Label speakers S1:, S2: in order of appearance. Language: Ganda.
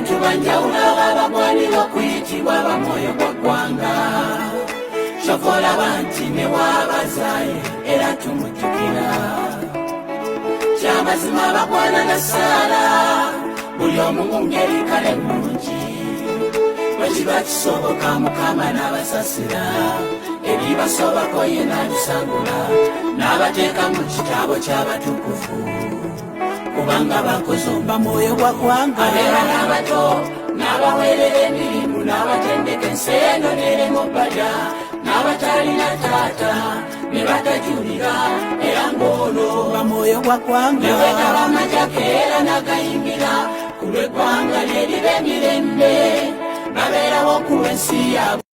S1: abantu banjawulo abagwanira okuyitibwa bamwoyo gwa ggwanga kyokola banti ne waabazaaye era tumujjukira kyamazima abagwana na Saala buli omu mu ngeri kale nnungi bwe kiba kisoboka Mukama n'abasasira ebibasobako ye n'abisangula n'abateeka mu kitabo ky'abatukuvu kubanga bakoze omwoyo gwa ggwanga abeera n'abato n'abaweerera emirimu n'abatendeka ensi eno n'erema obbala n'abatalina taata ne batajulira era ng'olwo bamwoyo gwa ggwanga ne wetaba amajjake era n'agayimbira ku lw'eggwanga ne liba emirembe babeerawo ku lw'ensi yaabwe.